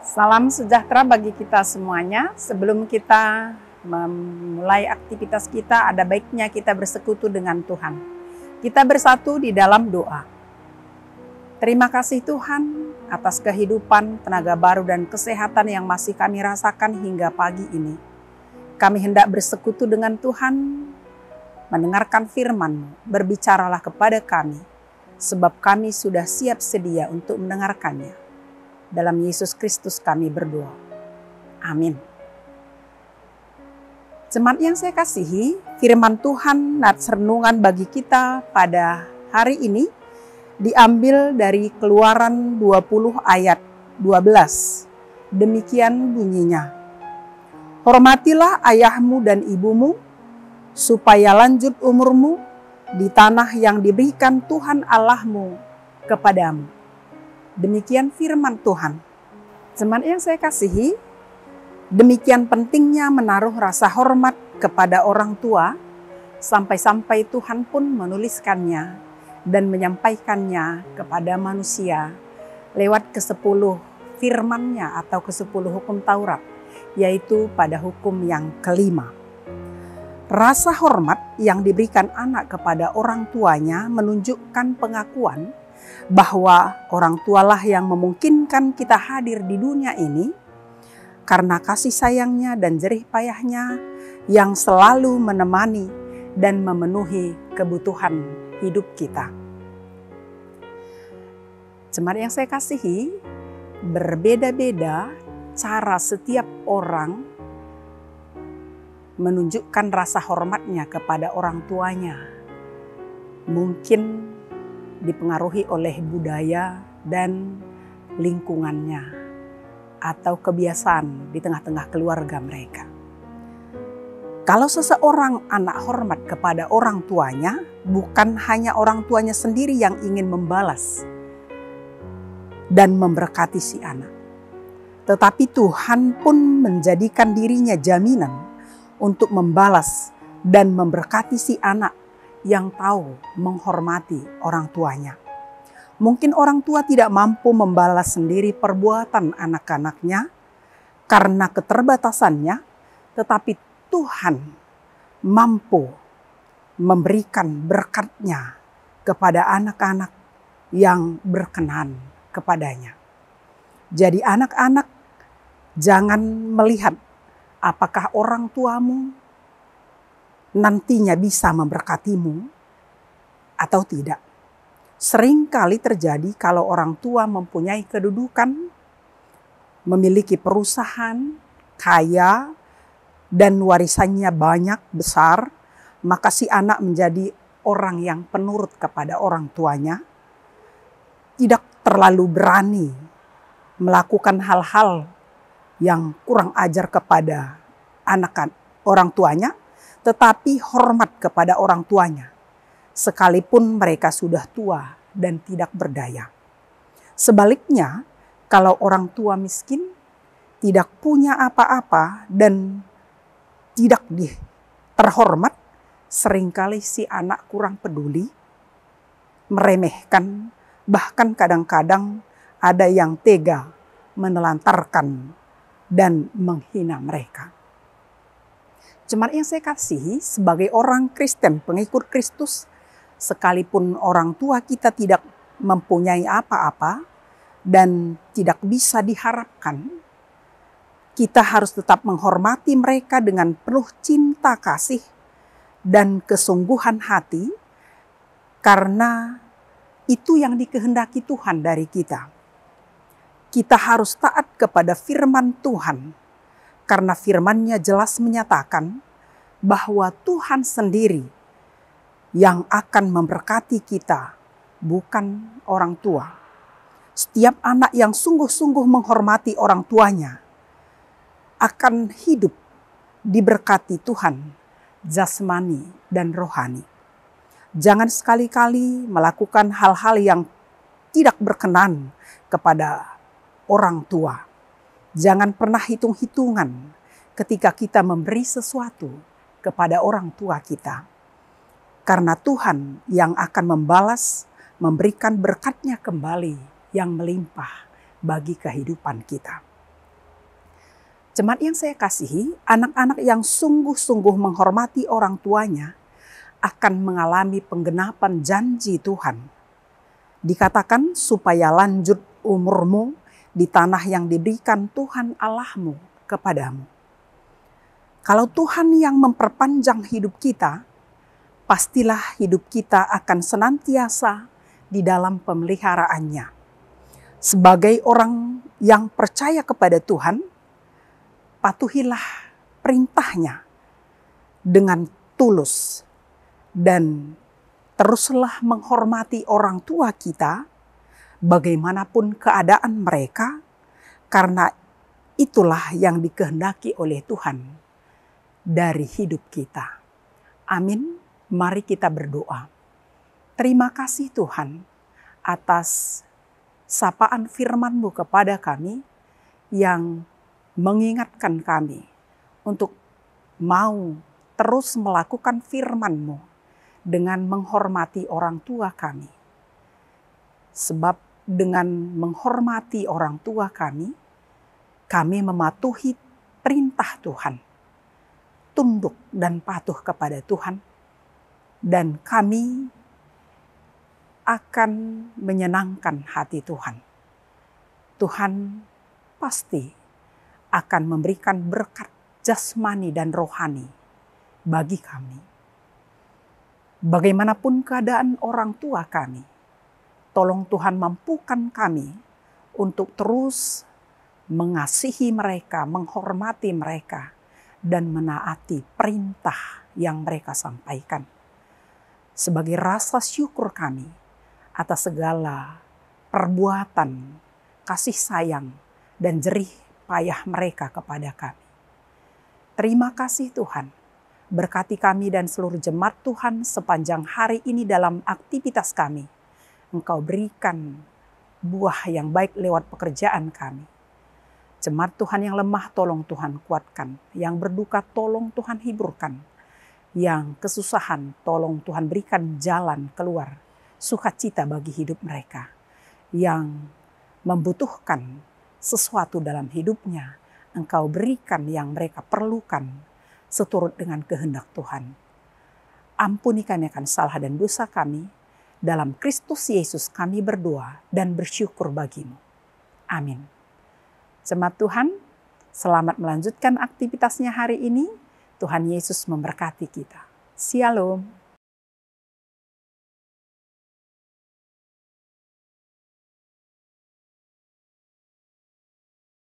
Salam sejahtera bagi kita semuanya. Sebelum kita memulai aktivitas kita, ada baiknya kita bersekutu dengan Tuhan. Kita bersatu di dalam doa. Terima kasih Tuhan atas kehidupan, tenaga baru dan kesehatan yang masih kami rasakan hingga pagi ini. Kami hendak bersekutu dengan Tuhan, mendengarkan firman-Mu, berbicaralah kepada kami, sebab kami sudah siap sedia untuk mendengarkannya. Dalam Yesus Kristus kami berdoa. Amin. Jemaat yang saya kasihi, firman Tuhan nats renungan bagi kita pada hari ini diambil dari Keluaran 20 ayat 12. Demikian bunyinya. Hormatilah ayahmu dan ibumu, supaya lanjut umurmu di tanah yang diberikan Tuhan Allahmu kepadamu. Demikian firman Tuhan. Jemaat yang saya kasihi, demikian pentingnya menaruh rasa hormat kepada orang tua, sampai-sampai Tuhan pun menuliskannya dan menyampaikannya kepada manusia lewat ke-10 firman-Nya atau ke-10 hukum Taurat, yaitu pada hukum yang kelima. Rasa hormat yang diberikan anak kepada orang tuanya menunjukkan pengakuan bahwa orang tualah yang memungkinkan kita hadir di dunia ini karena kasih sayangnya dan jerih payahnya yang selalu menemani dan memenuhi kebutuhan hidup kita. Jemaat yang saya kasihi, berbeda-beda cara setiap orang menunjukkan rasa hormatnya kepada orang tuanya. Mungkin dipengaruhi oleh budaya dan lingkungannya atau kebiasaan di tengah-tengah keluarga mereka. Kalau seseorang anak hormat kepada orang tuanya, bukan hanya orang tuanya sendiri yang ingin membalas dan memberkati si anak, tetapi Tuhan pun menjadikan dirinya jaminan untuk membalas dan memberkati si anak yang tahu menghormati orang tuanya. Mungkin orang tua tidak mampu membalas sendiri perbuatan anak-anaknya karena keterbatasannya, tetapi Tuhan mampu memberikan berkat-Nya kepada anak-anak yang berkenan kepadanya. Jadi anak-anak, jangan melihat apakah orang tuamu nantinya bisa memberkatimu atau tidak. Seringkali terjadi kalau orang tua mempunyai kedudukan, memiliki perusahaan, kaya, dan warisannya banyak, besar, maka si anak menjadi orang yang penurut kepada orang tuanya, tidak terlalu berani melakukan hal-hal yang kurang ajar kepada orang tuanya, tetapi hormat kepada orang tuanya, sekalipun mereka sudah tua dan tidak berdaya. Sebaliknya, kalau orang tua miskin, tidak punya apa-apa dan tidak terhormat, seringkali si anak kurang peduli, meremehkan, bahkan kadang-kadang ada yang tega menelantarkan dan menghina mereka. Jemaat yang saya kasihi, sebagai orang Kristen, pengikut Kristus, sekalipun orang tua kita tidak mempunyai apa-apa dan tidak bisa diharapkan, kita harus tetap menghormati mereka dengan penuh cinta kasih dan kesungguhan hati, karena itu yang dikehendaki Tuhan dari kita. Kita harus taat kepada firman Tuhan, karena firman-Nya jelas menyatakan bahwa Tuhan sendiri yang akan memberkati kita, bukan orang tua. Setiap anak yang sungguh-sungguh menghormati orang tuanya akan hidup diberkati Tuhan, jasmani dan rohani. Jangan sekali-kali melakukan hal-hal yang tidak berkenan kepada orang tua. Jangan pernah hitung-hitungan ketika kita memberi sesuatu kepada orang tua kita. Karena Tuhan yang akan membalas, memberikan berkat-Nya kembali yang melimpah bagi kehidupan kita. Jemaat yang saya kasihi, anak-anak yang sungguh-sungguh menghormati orang tuanya akan mengalami penggenapan janji Tuhan. Dikatakan supaya lanjut umurmu di tanah yang diberikan Tuhan Allahmu kepadamu. Kalau Tuhan yang memperpanjang hidup kita, pastilah hidup kita akan senantiasa di dalam pemeliharaannya. Sebagai orang yang percaya kepada Tuhan, patuhilah perintahnya dengan tulus dan teruslah menghormati orang tua kita bagaimanapun keadaan mereka, karena itulah yang dikehendaki oleh Tuhan dari hidup kita. Amin. Mari kita berdoa. Terima kasih Tuhan atas sapaan firman-Mu kepada kami yang mengingatkan kami untuk mau terus melakukan firman-Mu dengan menghormati orang tua kami. Sebab dengan menghormati orang tua kami mematuhi perintah Tuhan, tunduk dan patuh kepada Tuhan, dan kami akan menyenangkan hati Tuhan. Tuhan pasti akan memberikan berkat jasmani dan rohani bagi kami. Bagaimanapun keadaan orang tua kami, tolong Tuhan mampukan kami untuk terus mengasihi mereka, menghormati mereka, dan menaati perintah yang mereka sampaikan. Sebagai rasa syukur kami atas segala perbuatan, kasih sayang, dan jerih payah mereka kepada kami. Terima kasih Tuhan. Berkati kami dan seluruh jemaat Tuhan sepanjang hari ini dalam aktivitas kami. Engkau berikan buah yang baik lewat pekerjaan kami. Jemaat Tuhan yang lemah tolong Tuhan kuatkan. Yang berduka tolong Tuhan hiburkan. Yang kesusahan tolong Tuhan berikan jalan keluar. Sukacita bagi hidup mereka. Yang membutuhkan sesuatu dalam hidupnya, Engkau berikan yang mereka perlukan seturut dengan kehendak Tuhan. Ampuni kami akan salah dan dosa kami. Dalam Kristus Yesus kami berdoa dan bersyukur bagimu. Amin. Jemaat Tuhan, selamat melanjutkan aktivitasnya hari ini. Tuhan Yesus memberkati kita. Shalom.